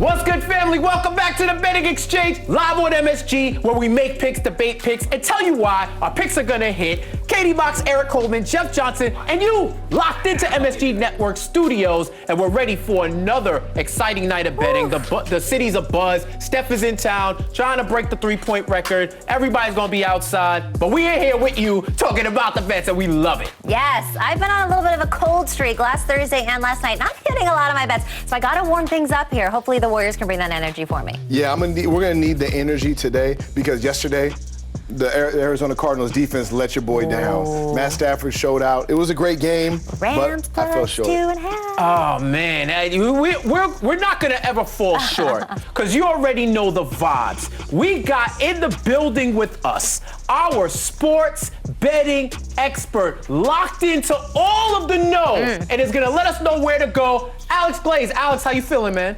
What's good, family? Welcome back to the Betting Exchange, live on MSG, where we make picks, debate picks, and tell you why our picks are gonna hit. Katie Box, Erik Coleman, Jeff Johnson, and you locked into MSG Network Studios, and we're ready for another exciting night of betting. The city's abuzz. Steph is in town, trying to break the three-point record. Everybody's gonna be outside, but we are here with you talking about the bets, and we love it. Yes, I've been on a little bit of a cold streak last Thursday and last night, not hitting a lot of my bets, so I gotta warm things up here. Hopefully the Warriors can bring that energy for me. Yeah, we're gonna need the energy today because yesterday, the Arizona Cardinals defense let your boy down. Matt Stafford showed out. It was a great game, Rams but I fell short. 2.5. Oh, man. We're not going to ever fall short because you already know the vibes. We got in the building with us our sports betting expert locked into all of the know and is going to let us know where to go. Alex Glaze. Alex, how you feeling, man?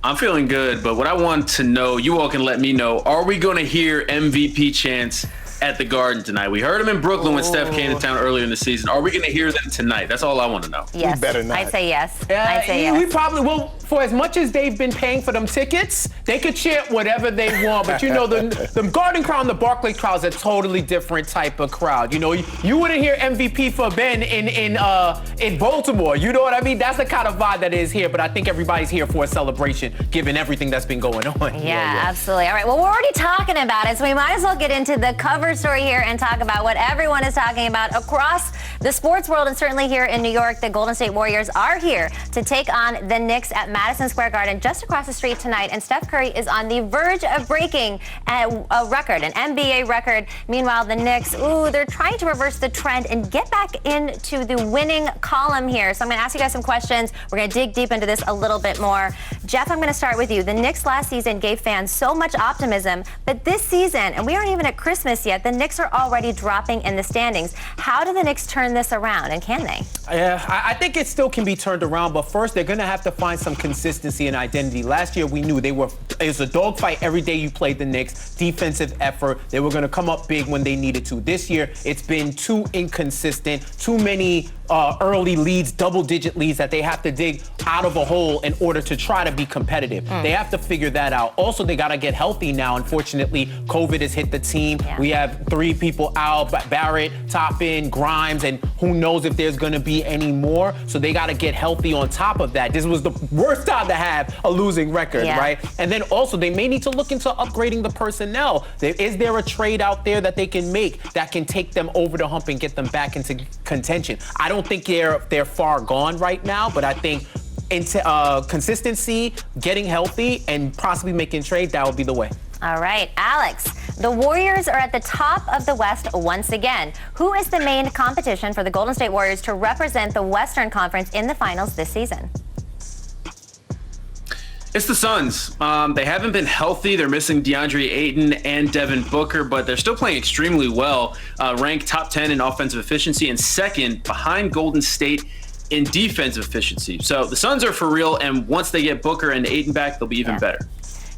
I'm feeling good, but what I want to know, you all can let me know, are we going to hear MVP chants at the Garden tonight? We heard them in Brooklyn when Steph came to town earlier in the season. Are we going to hear them tonight? That's all I want to know. Yes, we better not. I'd say yes. I'd say yes. We probably will. For as much as they've been paying for them tickets, they could chant whatever they want. But you know, the Garden crowd and the Barclays crowd is a totally different type of crowd. You know, you wouldn't hear MVP for Ben in Baltimore. You know what I mean? That's the kind of vibe that is here. But I think everybody's here for a celebration, given everything that's been going on. Yeah, absolutely. All right, well, we're already talking about it, so we might as well get into the cover story here and talk about what everyone is talking about across the sports world, and certainly here in New York. The Golden State Warriors are here to take on the Knicks at Madison Square Garden, just across the street tonight, and Steph Curry is on the verge of breaking a record, an NBA record. Meanwhile, the Knicks, they're trying to reverse the trend and get back into the winning column here. So I'm going to ask you guys some questions. We're going to dig deep into this a little bit more. Jeff, I'm going to start with you. The Knicks last season gave fans so much optimism, but this season, and we aren't even at Christmas yet, the Knicks are already dropping in the standings. How do the Knicks turn this around, and can they? Yeah, I think it still can be turned around, but first they're going to have to find some consistency and identity. Last year we knew it was a dogfight every day you played the Knicks, defensive effort. They were going to come up big when they needed to. This year it's been too inconsistent, too many early leads, double-digit leads that they have to dig out of a hole in order to try to be competitive. They have to figure that out. Also, they got to get healthy now. Unfortunately, COVID has hit the team. Yeah. We have 3 people out, Barrett, Toppin, Grimes, and who knows if there's going to be any more. So they got to get healthy on top of that. This was the worst time to have a losing record, right? And then also, they may need to look into upgrading the personnel. Is there a trade out there that they can make that can take them over the hump and get them back into contention? I don't think they're far gone right now, but I think consistency, getting healthy, and possibly making trade, that would be the way. All right, Alex, the Warriors are at the top of the West once again. Who is the main competition for the Golden State Warriors to represent the Western Conference in the finals this season? It's the Suns. They haven't been healthy. They're missing DeAndre Ayton and Devin Booker, but they're still playing extremely well. Ranked top 10 in offensive efficiency and second behind Golden State in defensive efficiency. So the Suns are for real, and once they get Booker and Ayton back, they'll be even better.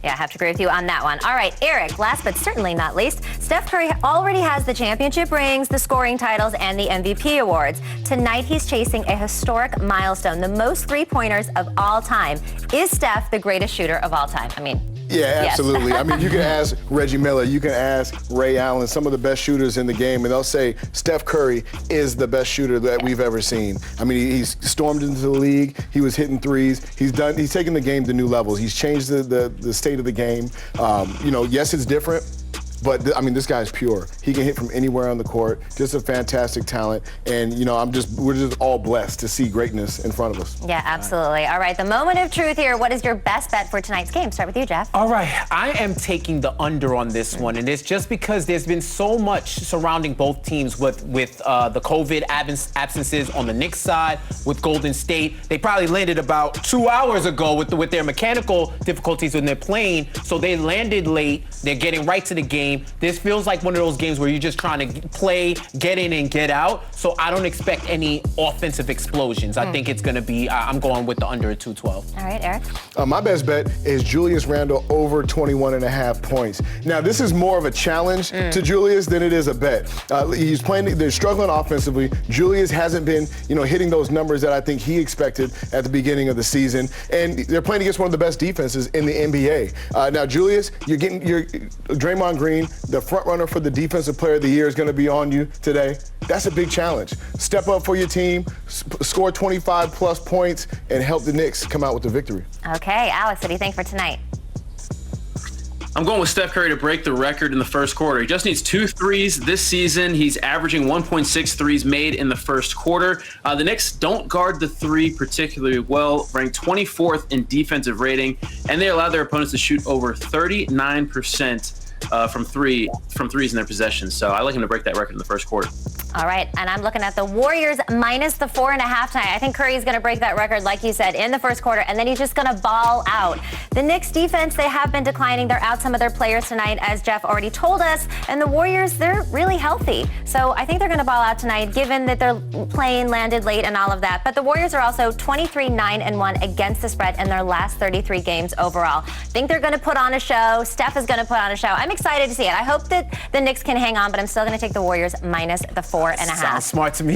Yeah, I have to agree with you on that one. All right, Erik, last but certainly not least, Steph Curry already has the championship rings, the scoring titles, and the MVP awards. Tonight, he's chasing a historic milestone, the most three-pointers of all time. Is Steph the greatest shooter of all time? I mean, yeah, absolutely. Yes. I mean, you can ask Reggie Miller, you can ask Ray Allen, some of the best shooters in the game, and they'll say Steph Curry is the best shooter that we've ever seen. I mean, he's stormed into the league. He was hitting threes. He's taken the game to new levels. He's changed the state of the game. Yes, it's different. But I mean, this guy's pure. He can hit from anywhere on the court. Just a fantastic talent, and we're just all blessed to see greatness in front of us. Yeah, absolutely. All right, the moment of truth here. What is your best bet for tonight's game? Start with you, Jeff. All right, I am taking the under on this one, and it's just because there's been so much surrounding both teams with the COVID absences on the Knicks side with Golden State. They probably landed about 2 hours ago with their mechanical difficulties when they're playing, so they landed late. They're getting right to the game. game. This feels like one of those games where you're just trying to play, get in and get out. So I don't expect any offensive explosions. I think it's going to be, I'm going with the under at 212. All right, Eric. My best bet is Julius Randle over 21.5 points. Now, this is more of a challenge to Julius than it is a bet. He's playing, they're struggling offensively. Julius hasn't been, hitting those numbers that I think he expected at the beginning of the season. And they're playing against one of the best defenses in the NBA. Now, Julius, you're Draymond Green, the front runner for the Defensive Player of the Year, is going to be on you today. That's a big challenge. Step up for your team, score 25 plus points, and help the Knicks come out with the victory. Okay, Alex, what do you think for tonight? I'm going with Steph Curry to break the record in the first quarter. He just needs 2 threes this season. He's averaging 1.6 threes made in the first quarter. The Knicks don't guard the three particularly well, ranked 24th in defensive rating, and they allow their opponents to shoot over 39% from threes in their possession. So I like him to break that record in the first quarter. All right, and I'm looking at the Warriors minus the 4.5 tonight. I think Curry's going to break that record, like you said, in the first quarter, and then he's just going to ball out. The Knicks defense, they have been declining. They're out some of their players tonight, as Jeff already told us, and the Warriors, they're really healthy. So I think they're going to ball out tonight, given that their plane landed late and all of that. But the Warriors are also 23-9-1 against the spread in their last 33 games overall. I think they're going to put on a show. Steph is going to put on a show. I'm excited to see it. I hope that the Knicks can hang on, but I'm still going to take the Warriors minus the 4.5. Sounds smart to me.